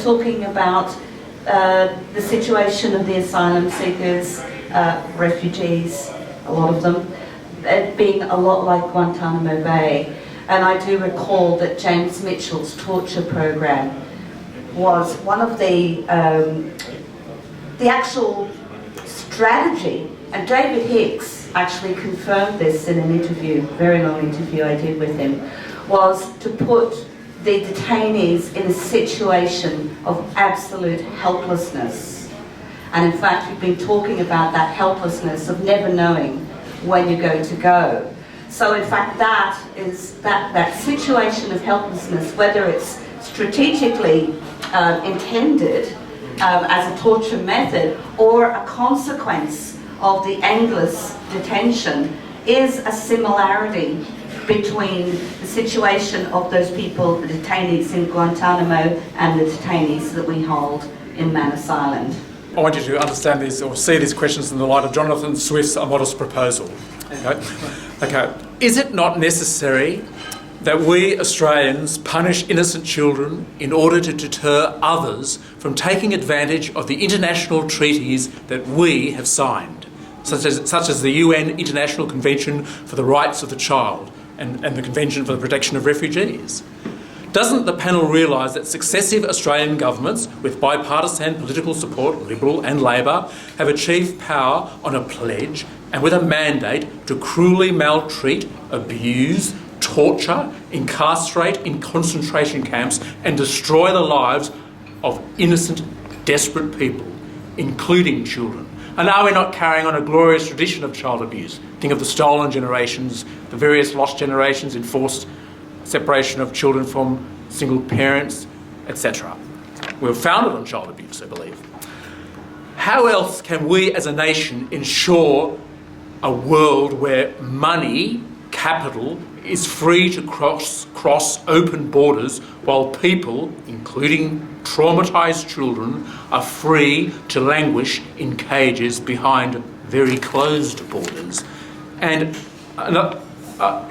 talking about the situation of the asylum seekers, refugees, a lot of them, being a lot like Guantanamo Bay. And I do recall that James Mitchell's torture program was one of the actual strategy, and David Hicks actually confirmed this in an interview, very long interview I did with him, was to put the detainees in a situation of absolute helplessness. And in fact, we've been talking about that helplessness of never knowing when you're going to go. So in fact, that situation of helplessness, whether it's strategically intended as a torture method or a consequence of the endless detention, is a similarity between the situation of those people, the detainees in Guantanamo, and the detainees that we hold in Manus Island. I want you to understand these or see these questions in the light of Jonathan Swift's A Modest Proposal. Okay. Is it not necessary that we Australians punish innocent children in order to deter others from taking advantage of the international treaties that we have signed, such as the UN International Convention for the Rights of the Child and the Convention for the Protection of Refugees? Doesn't the panel realise that successive Australian governments with bipartisan political support, Liberal and Labor, have achieved power on a pledge and with a mandate to cruelly maltreat, abuse, torture, incarcerate in concentration camps and destroy the lives of innocent, desperate people, including children? And are we not carrying on a glorious tradition of child abuse? Think of the stolen generations, the various lost generations, enforced separation of children from single parents, etc. We were founded on child abuse, I believe. How else can we as a nation ensure a world where money, capital, is free to cross open borders while people, including traumatised children, are free to languish in cages behind very closed borders? And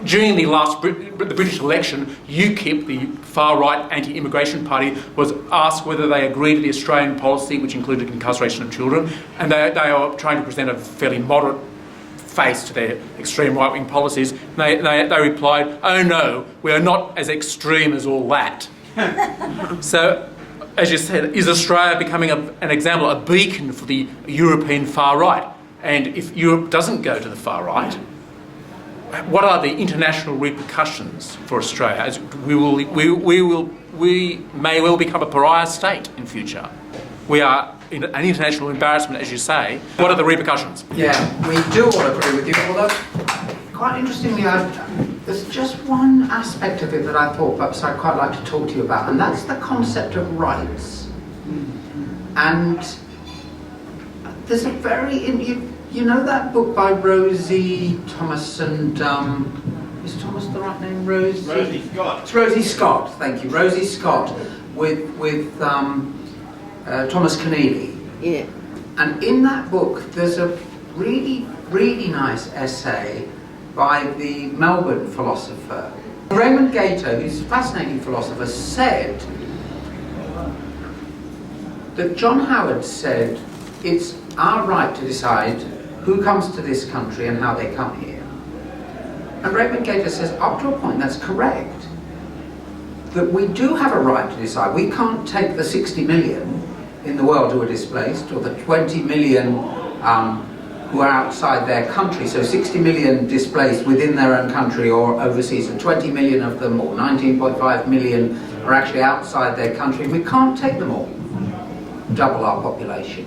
during the British election, UKIP, the far-right anti-immigration party, was asked whether they agreed to the Australian policy, which included incarceration of children, and they are trying to present a fairly moderate face to their extreme right-wing policies. They replied, "Oh no, we are not as extreme as all that." So, as you said, is Australia becoming an example, a beacon for the European far right? And if Europe doesn't go to the far right, what are the international repercussions for Australia? As we may well become a pariah state in future. We are an international embarrassment, as you say. What are the repercussions? Yeah, we do all agree with you, although quite interestingly, there's just one aspect of it that I thought perhaps I'd quite like to talk to you about, and that's the concept of rights. And there's a very, you know that book by Rosie Thomas and, is Thomas the right name? Rosie Scott. It's Rosie Scott, thank you. Rosie Scott with Thomas Keneally. Yeah. And in that book, there's a really, really nice essay by the Melbourne philosopher. Raymond Gaita, who's a fascinating philosopher, said that John Howard said it's our right to decide who comes to this country and how they come here. And Raymond Gaita says, up to a point, that's correct. That we do have a right to decide. We can't take the 60 million in the world who are displaced, or the 20 million who are outside their country, so 60 million displaced within their own country or overseas, and 20 million of them, or 19.5 million, are actually outside their country. We can't take them all, double our population.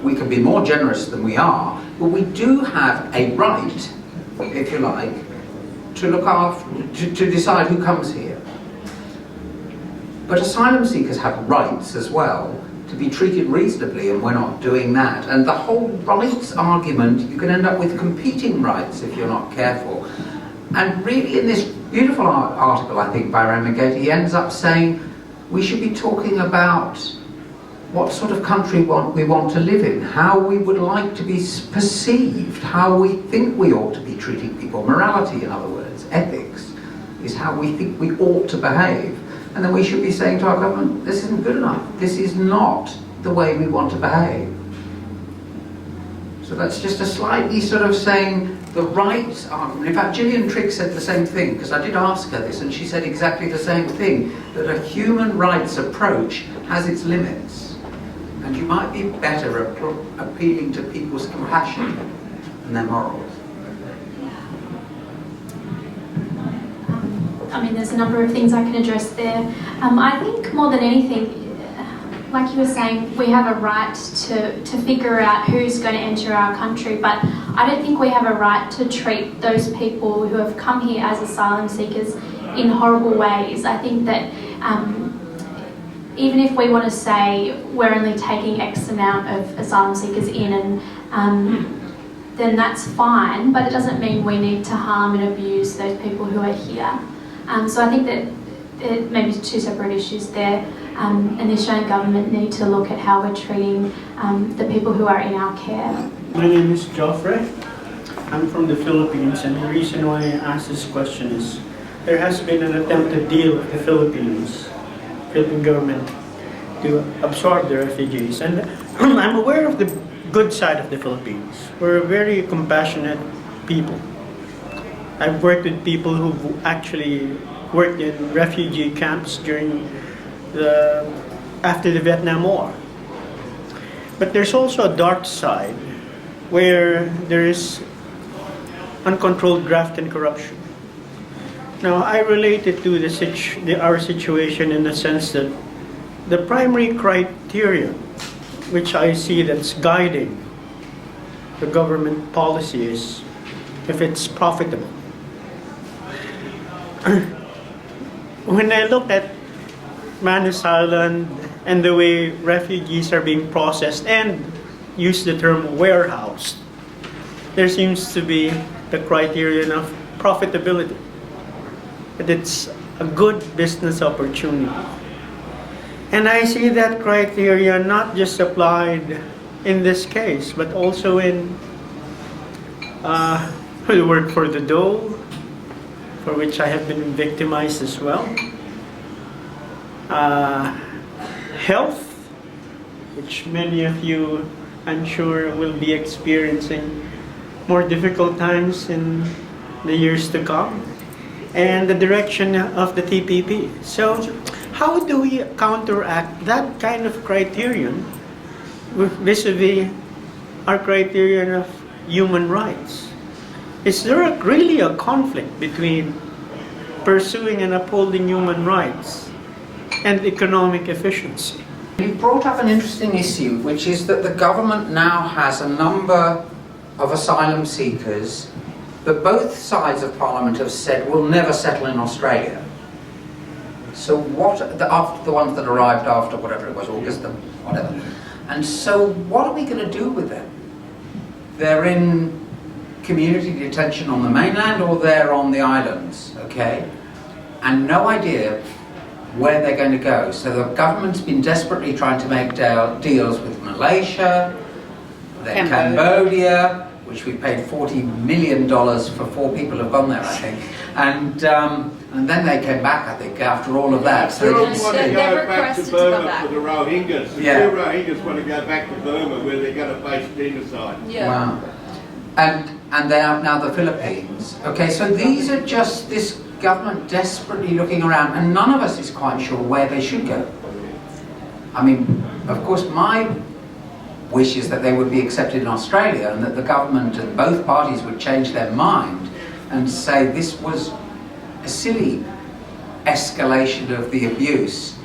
We can be more generous than we are, but we do have a right, if you like, to look after, to decide who comes here. But asylum seekers have rights as well, to be treated reasonably, and we're not doing that. And the whole rights argument, you can end up with competing rights if you're not careful. And really in this beautiful article, I think, by Raymond Gaita, he ends up saying we should be talking about what sort of country we want to live in, how we would like to be perceived, how we think we ought to be treating people. Morality, in other words, ethics, is how we think we ought to behave. And then we should be saying to our government, this isn't good enough. This is not the way we want to behave. So that's just a slightly sort of saying the rights argument. In fact, Gillian Trigg said the same thing, because I did ask her this, and she said exactly the same thing, that a human rights approach has its limits. And you might be better appealing to people's compassion and their morals. I mean, there's a number of things I can address there. I think more than anything, like you were saying, we have a right to figure out who's going to enter our country, but I don't think we have a right to treat those people who have come here as asylum seekers in horrible ways. I think that even if we want to say we're only taking X amount of asylum seekers in, and then that's fine, but it doesn't mean we need to harm and abuse those people who are here. So I think that there may be two separate issues there, and the Australian government need to look at how we're treating the people who are in our care. My name is Joffrey. I'm from the Philippines, and the reason why I asked this question is there has been an attempted deal with the Philippine government to absorb the refugees, and I'm aware of the good side of the Philippines. We're a very compassionate people. I've worked with people who've actually worked in refugee camps after the Vietnam War. But there's also a dark side where there is uncontrolled graft and corruption. Now, I relate it to our situation in the sense that the primary criterion which I see that's guiding the government policy is if it's profitable. When I look at Manus Island and the way refugees are being processed and use the term warehoused, there seems to be the criterion of profitability. That it's a good business opportunity. And I see that criteria not just applied in this case, but also in the work for the dole, for which I have been victimized as well. Health, which many of you, I'm sure, will be experiencing more difficult times in the years to come, and the direction of the TPP. So how do we counteract that kind of criterion vis-a-vis our criterion of human rights? Is there really a conflict between pursuing and upholding human rights and economic efficiency? You brought up an interesting issue, which is that the government now has a number of asylum seekers that both sides of Parliament have said will never settle in Australia. So after the ones that arrived after whatever it was, August, whatever. And so what are we going to do with them? They're in community detention on the mainland, or they're on the islands, okay? And no idea where they're going to go. So the government's been desperately trying to make deals with Malaysia, then Cambodia, which we paid $40 million for 4 people who've gone there, I think. And then they came back, I think, after all of that. So they want to go back to Burma for the Rohingyas. The Yeah. two Rohingyas want to go back to Burma where they're going to face genocide. Yeah. Wow. And they are now the Philippines. Okay, so these are just this government desperately looking around, and none of us is quite sure where they should go. I mean, of course, my wish is that they would be accepted in Australia, and that the government and both parties would change their mind and say this was a silly escalation of the abuse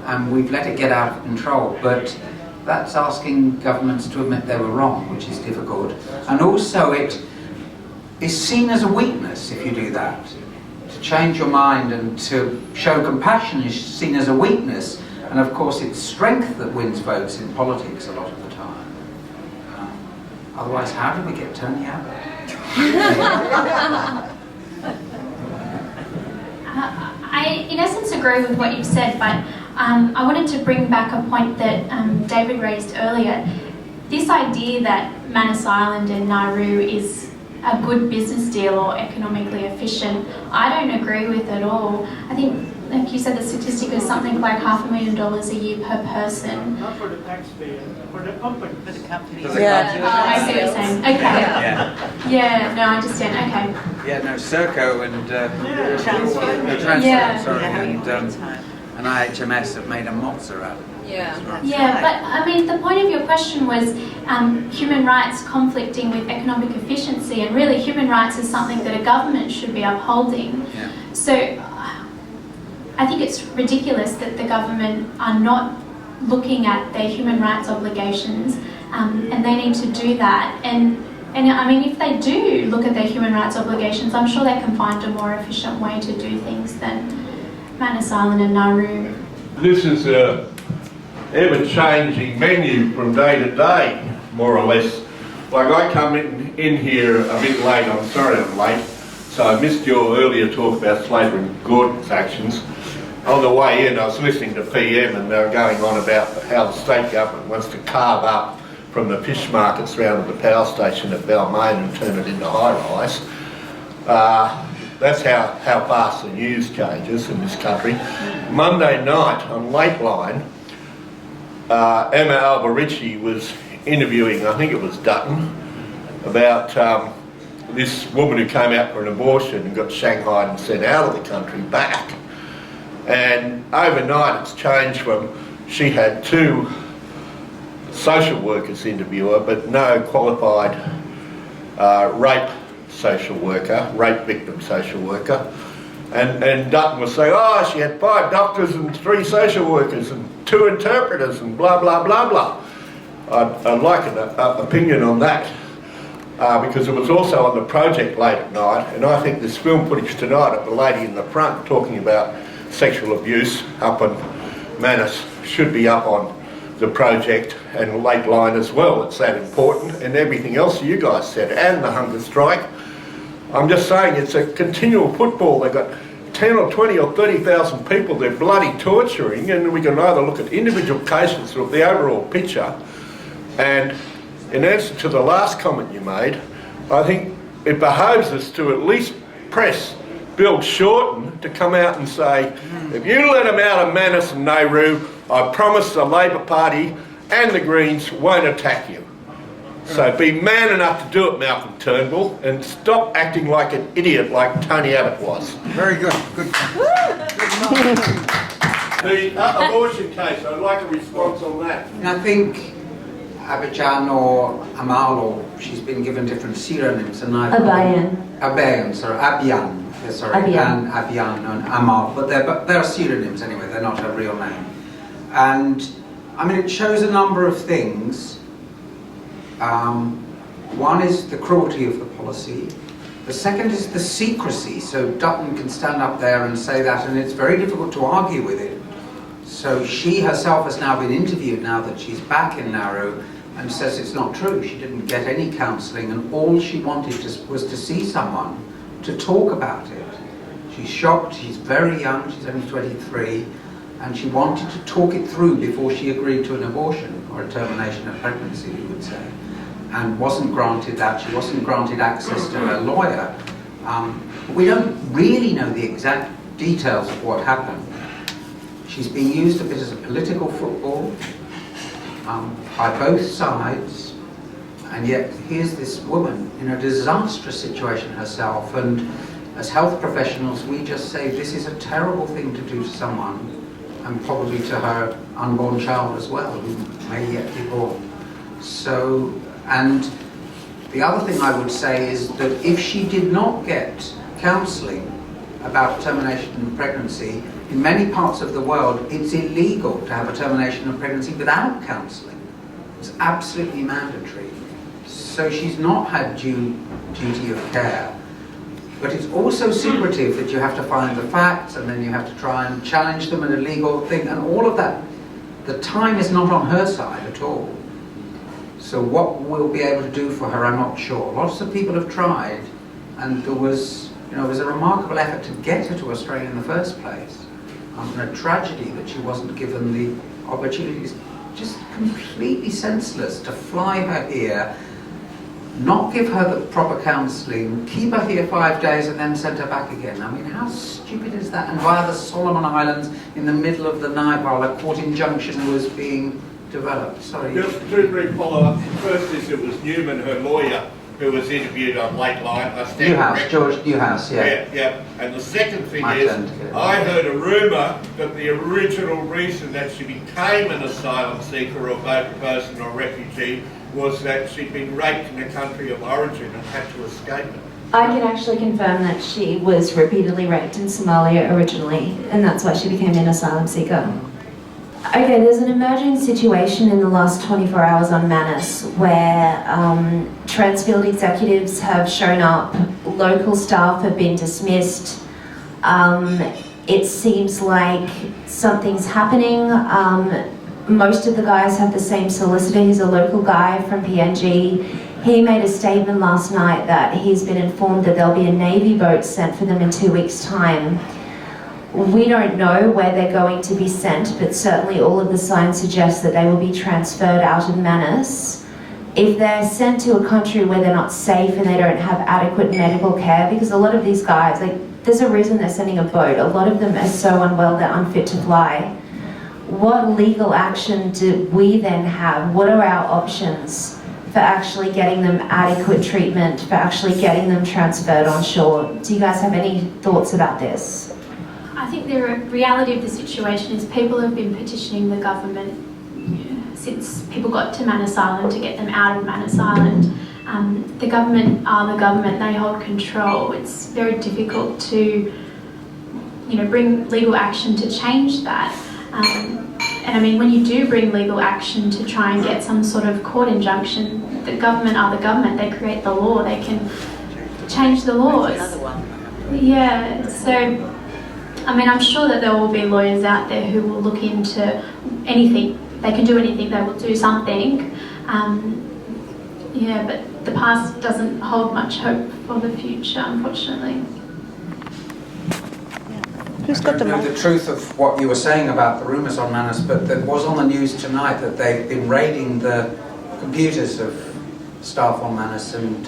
and we've let it get out of control. But that's asking governments to admit they were wrong, which is difficult. And also it is seen as a weakness if you do that. To change your mind and to show compassion is seen as a weakness, and of course it's strength that wins votes in politics a lot of the time. Otherwise, how did we get Tony Abbott? I, in essence, agree with what you've said, but I wanted to bring back a point that David raised earlier. This idea that Manus Island and Nauru is a good business deal or economically efficient, I don't agree with at all. I think like you said, the statistic is something like $500,000 a year per person. Not for the taxpayer, for the company. For the company. Yeah. Oh, I see what you're saying. Okay. Yeah, no, I understand. Okay. Yeah, no, Serco and Transport. Yeah. and IHMS have made a mozza out of it. Yeah. Yeah, but I mean, the point of your question was human rights conflicting with economic efficiency, and really human rights is something that a government should be upholding. Yeah. So I think it's ridiculous that the government are not looking at their human rights obligations, and they need to do that. And I mean, if they do look at their human rights obligations, I'm sure they can find a more efficient way to do things than Manus Island and Nauru. This is a ever-changing menu from day to day, more or less. Like I come in here a bit late, I'm sorry I'm late, so I missed your earlier talk about Slater and Gordon's actions. On the way in I was listening to PM and they were going on about how the state government wants to carve up from the fish markets round to the power station at Balmain and turn it into high-rise. That's how fast the news changes in this country. Monday night on Lateline, Emma Alberici was interviewing, I think it was Dutton, about this woman who came out for an abortion and got shanghaied and sent out of the country back. And overnight it's changed from she had 2 social workers interview her, but no qualified rape social worker, rape victim social worker. And Dutton was saying, oh, she had 5 doctors and 3 social workers and 2 interpreters and blah, blah, blah, blah. I'd like an opinion on that because it was also on the project late at night, and I think this film footage tonight of the lady in the front talking about sexual abuse up on Manus should be up on the project and Lateline as well. It's that important, and everything else you guys said, and the hunger strike. I'm just saying it's a continual football. They've got 10 or 20 or 30,000 people they're bloody torturing, and we can either look at individual cases or the overall picture. And in answer to the last comment you made, I think it behoves us to at least press Bill Shorten to come out and say, if you let them out of Manus and Nauru, I promise the Labor Party and the Greens won't attack you. So be man enough to do it, Malcolm Turnbull, and stop acting like an idiot like Tony Abbott was. Very good. Good. The abortion case, I'd like a response on that. And I think Abidjan or Amal, or she's been given different pseudonyms, and Abian, and Abian and Amal, but they're pseudonyms anyway. They're not her real name. And I mean, it shows a number of things. One is the cruelty of the policy. The second is the secrecy. So Dutton can stand up there and say that, and it's very difficult to argue with it. So she herself has now been interviewed now that she's back in Nauru, and says it's not true. She didn't get any counselling, and all she wanted was to see someone to talk about it. She's shocked. She's very young. She's only 23. And she wanted to talk it through before she agreed to an abortion or a termination of pregnancy, we would say, and wasn't granted that. She wasn't granted access to a lawyer. We don't really know the exact details of what happened. She's being used a bit as a political football by both sides, and yet here's this woman in a disastrous situation herself, and as health professionals we just say this is a terrible thing to do to someone, and probably to her unborn child as well, who may yet be born. So, and the other thing I would say is that if she did not get counselling about termination of pregnancy, in many parts of the world it's illegal to have a termination of pregnancy without counselling. It's absolutely mandatory. So she's not had duty of care. But it's also secretive that you have to find the facts and then you have to try and challenge them in a legal thing, and all of that, the time is not on her side at all. So what we'll be able to do for her, I'm not sure. Lots of people have tried, and there was a remarkable effort to get her to Australia in the first place. And a tragedy that she wasn't given the opportunities. Just completely senseless to fly her here not give her the proper counselling, keep her here 5 days and then send her back again. I mean, how stupid is that? And via the Solomon Islands in the middle of the night while a court injunction was being developed. Sorry. Just two brief follow-ups. First is it was Newman, her lawyer, who was interviewed on Late Night. Newhouse, George Newhouse, yeah. Yeah. And the second thing My is, turn to get it. I heard a rumour that the original reason that she became an asylum seeker or boat person or refugee was that she'd been raped in her country of origin and had to escape it. I can actually confirm that she was repeatedly raped in Somalia originally, and that's why she became an asylum seeker. Okay, there's an emerging situation in the last 24 hours on Manus where Transfield executives have shown up, local staff have been dismissed. It seems like something's happening. Most of the guys have the same solicitor. He's a local guy from PNG. He made a statement last night that he's been informed that there'll be a Navy boat sent for them in 2 weeks' time. We don't know where they're going to be sent, but certainly all of the signs suggest that they will be transferred out of Manus. If they're sent to a country where they're not safe and they don't have adequate medical care, because a lot of these guys, there's a reason they're sending a boat. A lot of them are so unwell they're unfit to fly. What legal action do we then have? What are our options for actually getting them adequate treatment, for actually getting them transferred on shore? Do you guys have any thoughts about this? I think the reality of the situation is people have been petitioning the government since people got to Manus Island to get them out of Manus Island. The government are the government, they hold control. It's very difficult to bring legal action to change that. And I mean, when you do bring legal action to try and get some sort of court injunction, the government are the government, they create the law, they can change the laws. Another one. Yeah, so I mean, I'm sure that there will be lawyers out there who will look into anything. They can do anything, they will do something. Yeah, but the past doesn't hold much hope for the future, unfortunately. I don't know the truth of what you were saying about the rumours on Manus, but there was on the news tonight that they've been raiding the computers of staff on Manus and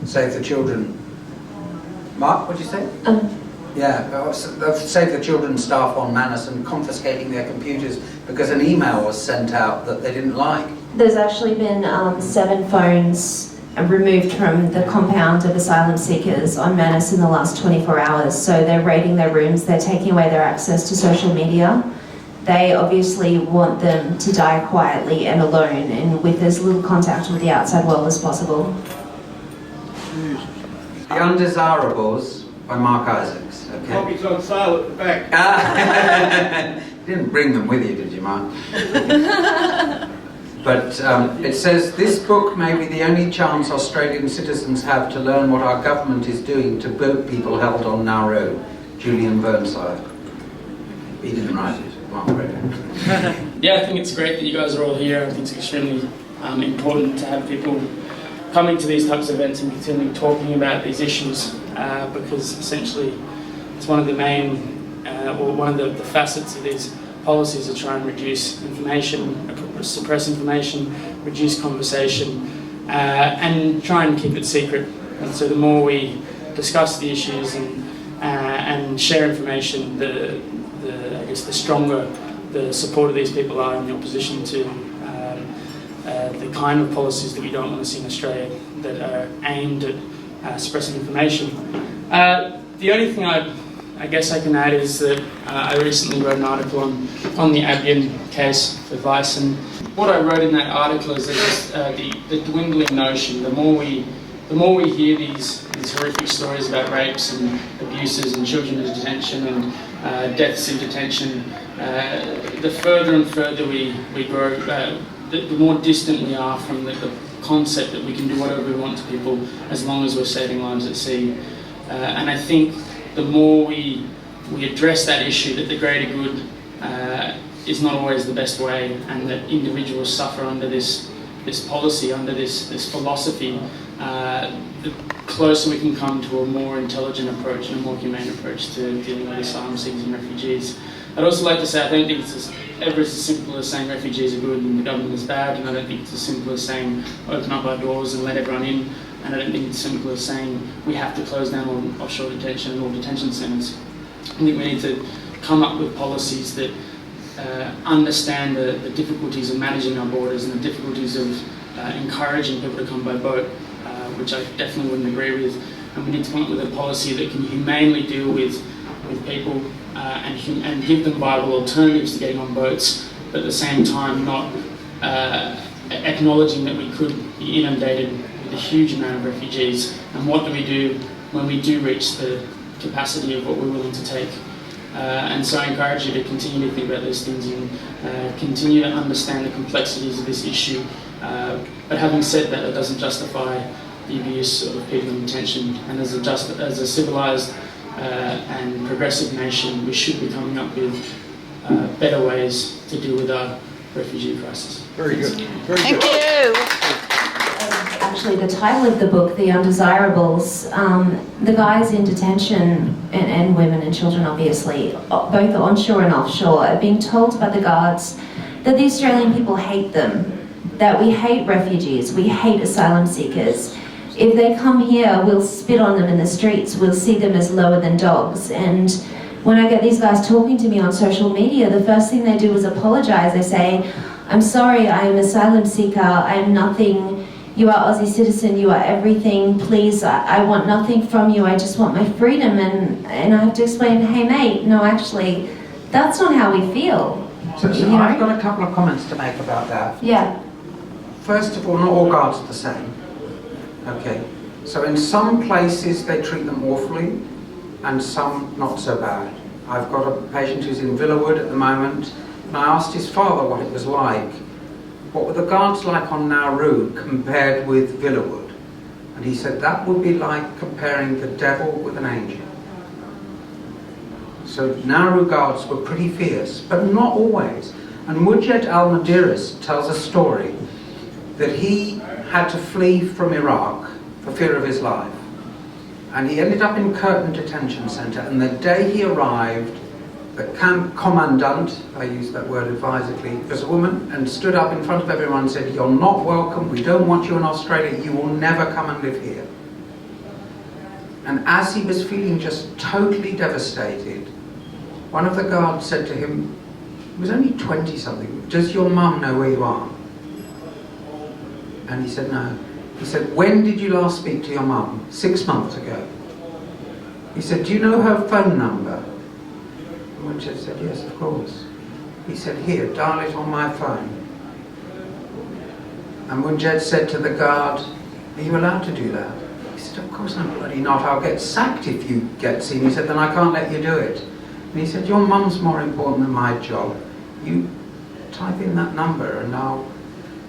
Save the Children. Mark, what did you say? Yeah, Save the Children staff on Manus and confiscating their computers because an email was sent out that they didn't like. There's actually been 7 phones removed from the compound of asylum seekers on Manus in the last 24 hours. So they're raiding their rooms, they're taking away their access to social media. They obviously want them to die quietly and alone and with as little contact with the outside world as possible. The Undesirables by Mark Isaacs. Okay. Copies on sale at the back. You didn't bring them with you, did you, Mark? But it says, this book may be the only chance Australian citizens have to learn what our government is doing to boat people held on Nauru. Julian Burnside. He didn't write it. Mark read it. Yeah, I think it's great that you guys are all here. I think it's extremely important to have people coming to these types of events and continuing talking about these issues because essentially it's one of the main, or one of the facets of these policies to try and reduce information, suppress information, reduce conversation, and try and keep it secret. And so the more we discuss the issues and share information, I guess the stronger the support of these people are in the opposition to the kind of policies that we don't want to see in Australia that are aimed at suppressing information. The only thing I guess I can add is that I recently wrote an article on the Ebony case for Vice, and what I wrote in that article is that the dwindling notion, the more we hear these horrific stories about rapes and abuses and children in detention and deaths in detention, the further and further we grow, the more distant we are from the concept that we can do whatever we want to people as long as we're saving lives at sea. And I think the more we address that issue, that the greater good is not always the best way, and that individuals suffer under this policy, under this philosophy, the closer we can come to a more intelligent approach and a more humane approach to dealing with asylum seekers and refugees. I'd also like to say I don't think it's ever as simple as saying refugees are good and the government is bad, and I don't think it's as simple as saying open up our doors and let everyone in, and I don't think it's as simple as saying we have to close down all offshore detention and all detention centres. I think we need to come up with policies that understand the difficulties of managing our borders and the difficulties of encouraging people to come by boat, which I definitely wouldn't agree with. And we need to come up with a policy that can humanely deal with people and give them viable alternatives to getting on boats, but at the same time not acknowledging that we could be inundated with a huge amount of refugees. And what do we do when we do reach the capacity of what we're willing to take? And so I encourage you to continue to think about those things and continue to understand the complexities of this issue. But having said that, it doesn't justify the abuse of people in detention. And as a civilised and progressive nation, we should be coming up with better ways to deal with our refugee crisis. Very good. Thank you. Actually, the title of the book, The Undesirables, the guys in detention, and women and children obviously, both onshore and offshore, are being told by the guards that the Australian people hate them, that we hate refugees, we hate asylum seekers. If they come here, we'll spit on them in the streets, we'll see them as lower than dogs. And when I get these guys talking to me on social media, the first thing they do is apologise. They say, I'm sorry, I am an asylum seeker, I am nothing. You are Aussie citizen, you are everything, please, I want nothing from you, I just want my freedom. And I have to explain, hey mate, no actually, that's not how we feel. So I've got a couple of comments to make about that. Yeah. First of all, not all guards are the same. Okay, so in some places they treat them awfully and some not so bad. I've got a patient who's in Villawood at the moment, and I asked his father what it was like. What were the guards like on Nauru compared with Villawood? And he said that would be like comparing the devil with an angel. So Nauru guards were pretty fierce, but not always. And Mujed al-Madiris tells a story that he had to flee from Iraq for fear of his life. And he ended up in Curtin Detention Centre, and the day he arrived, the camp commandant, I use that word advisedly, was a woman, and stood up in front of everyone and said, you're not welcome, we don't want you in Australia, you will never come and live here. And as he was feeling just totally devastated, one of the guards said to him, he was only 20 something, does your mum know where you are? And he said, no. He said, when did you last speak to your mum? 6 months ago. He said, do you know her phone number? And Winchester said, yes, of course. He said, here, dial it on my phone. And Winchester said to the guard, are you allowed to do that? He said, of course I'm bloody not. I'll get sacked if you get seen. He said, then I can't let you do it. And he said, your mum's more important than my job. You type in that number and I'll...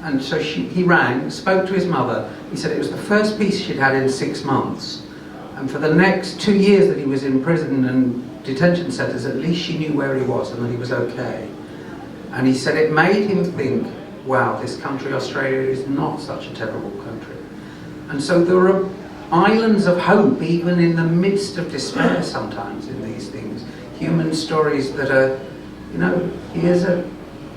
And so he rang, spoke to his mother. He said it was the first peace she'd had in 6 months. And for the next 2 years that he was in prison and detention centres, at least she knew where he was and that he was okay. And he said it made him think, wow, this country, Australia, is not such a terrible country. And so there are islands of hope, even in the midst of despair sometimes in these things. Human stories that are, you know, here's a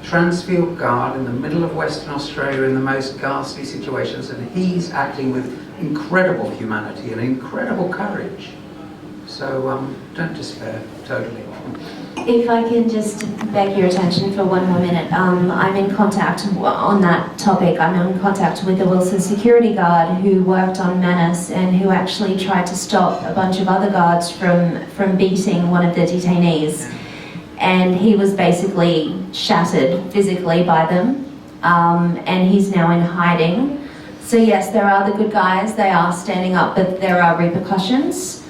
Transfield guard in the middle of Western Australia in the most ghastly situations, and he's acting with incredible humanity and incredible courage. So don't despair, totally. If I can just beg your attention for one more minute. I'm in contact on that topic. I'm in contact with the Wilson security guard who worked on Manus and who actually tried to stop a bunch of other guards from beating one of the detainees. And he was basically shattered physically by them, and he's now in hiding. So yes, there are the good guys, they are standing up, but there are repercussions.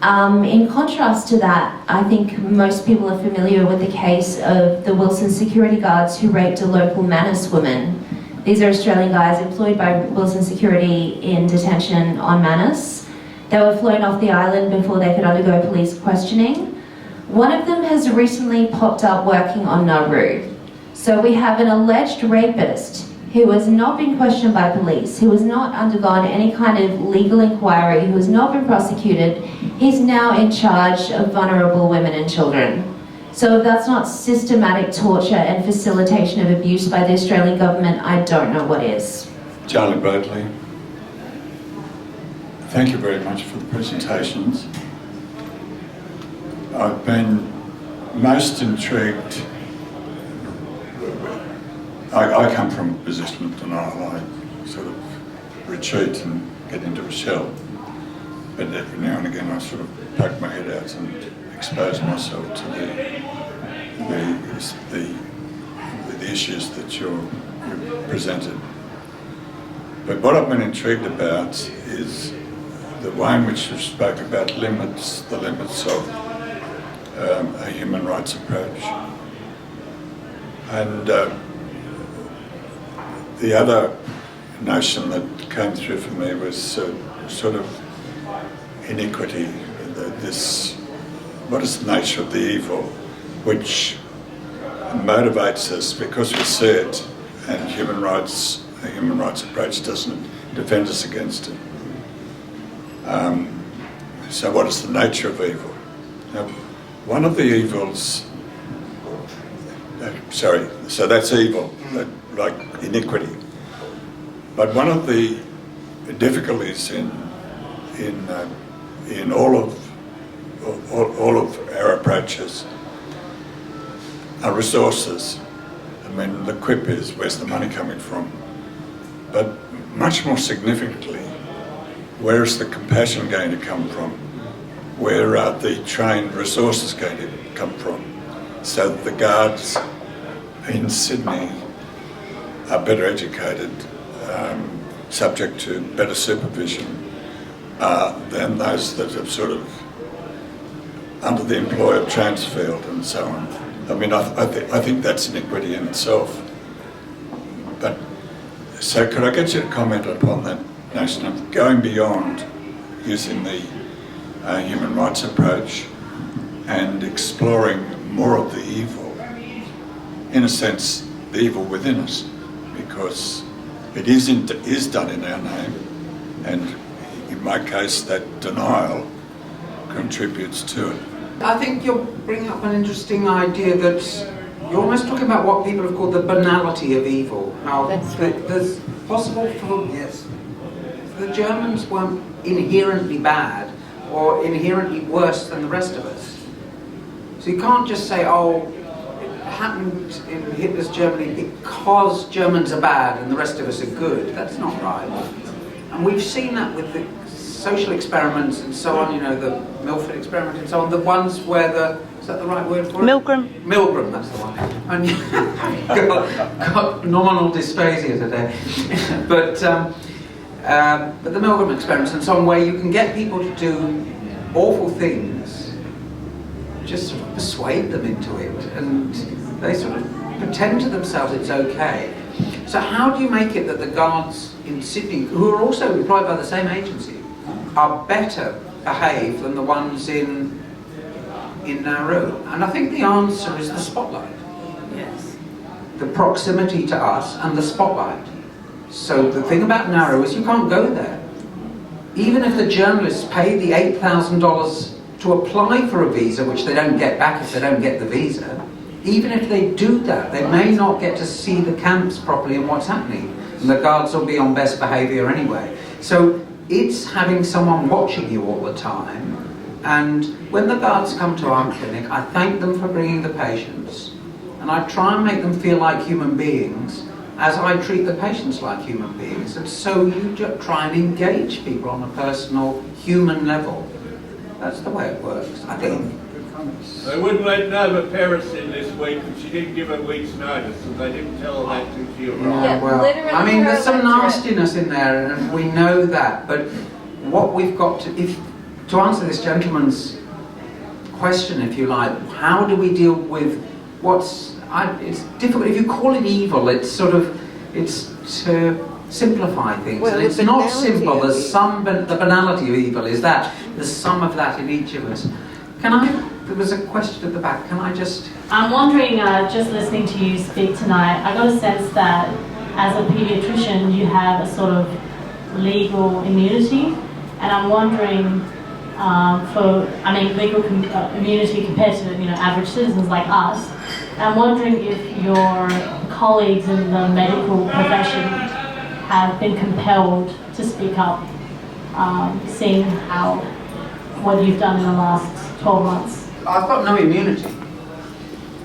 In contrast to that, I think most people are familiar with the case of the Wilson security guards who raped a local Manus woman. These are Australian guys employed by Wilson Security in detention on Manus. They were flown off the island before they could undergo police questioning. One of them has recently popped up working on Nauru. So we have an alleged rapist who has not been questioned by police, who has not undergone any kind of legal inquiry, who has not been prosecuted. He's now in charge of vulnerable women and children. So if that's not systematic torture and facilitation of abuse by the Australian government, I don't know what is. Charlie Bradley, thank you very much for the presentations. I've been most intrigued. I come from a position of denial. I sort of retreat and get into a shell. But every now and again I sort of poke my head out and expose myself to the issues that you've presented. But what I've been intrigued about is the way in which you spoke about the limits of a human rights approach. And the other notion that came through for me was sort of iniquity, what is the nature of the evil, which motivates us because we see it, and a human rights approach doesn't defend us against it. So what is the nature of evil? Now, one of the evils, so that's evil, like iniquity. But one of the difficulties in all of our approaches are resources. I mean, the quip is, where's the money coming from? But much more significantly, where is the compassion going to come from? Where are the trained resources going to come from? So that the guards in Sydney are better educated, subject to better supervision than those that are sort of under the employ of Transfield and so on. I mean, I think that's iniquity in itself. But so could I get you to comment upon that notion of going beyond using the human rights approach and exploring more of the evil, in a sense, the evil within us, because it is done in our name, and in my case, that denial contributes to it. I think you're bringing up an interesting idea that you're almost talking about what people have called the banality of evil. How there's possible for the Germans weren't inherently bad or inherently worse than the rest of us. So you can't just say, oh, it happened in Hitler's Germany because Germans are bad and the rest of us are good. That's not right. And we've seen that with the social experiments and so on, you know, the Milford experiment and so on, the ones where is that the right word for it? Milgram. Milgram, that's the one. And got nominal dysphasia today. But the Milgram experiments and so on, where you can get people to do awful things, just sort of persuade them into it, and they sort of pretend to themselves it's okay. So how do you make it that the guards in Sydney, who are also employed by the same agency, are better behaved than the ones in Nauru? And I think the answer is the spotlight. Yes. The proximity to us and the spotlight. So the thing about Nauru is you can't go there. Even if the journalists pay the $8,000 to apply for a visa, which they don't get back if they don't get the visa, even if they do that, they may not get to see the camps properly and what's happening. And the guards will be on best behaviour anyway. So it's having someone watching you all the time. And when the guards come to our clinic, I thank them for bringing the patients. And I try and make them feel like human beings as I treat the patients like human beings. And so you just try and engage people on a personal, human level. That's the way it works, I think. They wouldn't let Nova Paris in this week, and she didn't give a week's notice, and they didn't tell her that till she arrived. Yeah, well, I mean, there's some nastiness in there, and we know that, but what we've got to answer this gentleman's question, if you like, how do we deal with it's difficult. If you call it evil, it's to simplify things, well, and it's not simple. There's the banality of evil is that there's some of that in each of us. There was a question at the back. Can I just... I'm wondering, just listening to you speak tonight, I got a sense that as a paediatrician you have a sort of legal immunity, and I'm wondering legal immunity compared to average citizens like us. I'm wondering if your colleagues in the medical profession have been compelled to speak up, seeing what you've done in the last 12 months. I've got no immunity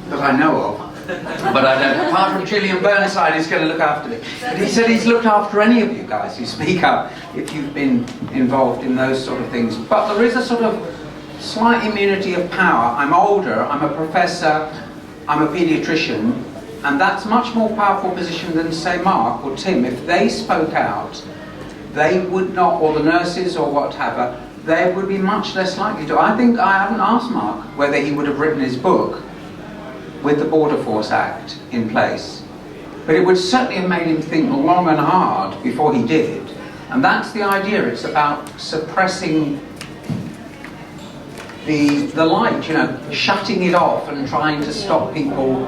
that I know of, but I don't. Apart from Gillian Burnside, who's going to look after me. But he said he's looked after any of you guys who speak up if you've been involved in those sort of things. But there is a sort of slight immunity of power. I'm older, I'm a professor, I'm a paediatrician, and that's a much more powerful position than, say, Mark or Tim. If they spoke out, they would not, or the nurses or whatever, they would be much less likely to. I think I haven't asked Mark whether he would have written his book with the Border Force Act in place. But it would certainly have made him think long and hard before he did. And that's the idea. It's about suppressing the light, shutting it off and trying to stop people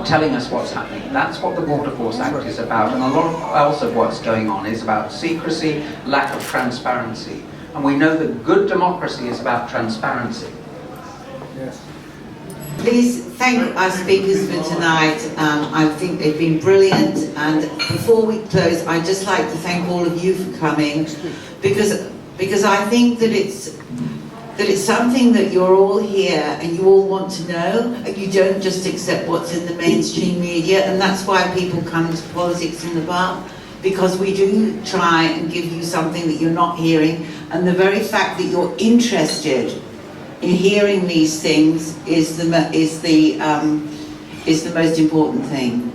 telling us what's happening. That's what the Border Force Act is about. And a lot else of what's going on is about secrecy, lack of transparency. And we know that good democracy is about transparency. Yes. Please thank our speakers for tonight. I think they've been brilliant. And before we close, I'd just like to thank all of you for coming, because I think that it's something that you're all here and you all want to know, and you don't just accept what's in the mainstream media, and that's why people come to Politics in the Park, because we do try and give you something that you're not hearing, and the very fact that you're interested in hearing these things is the most important thing.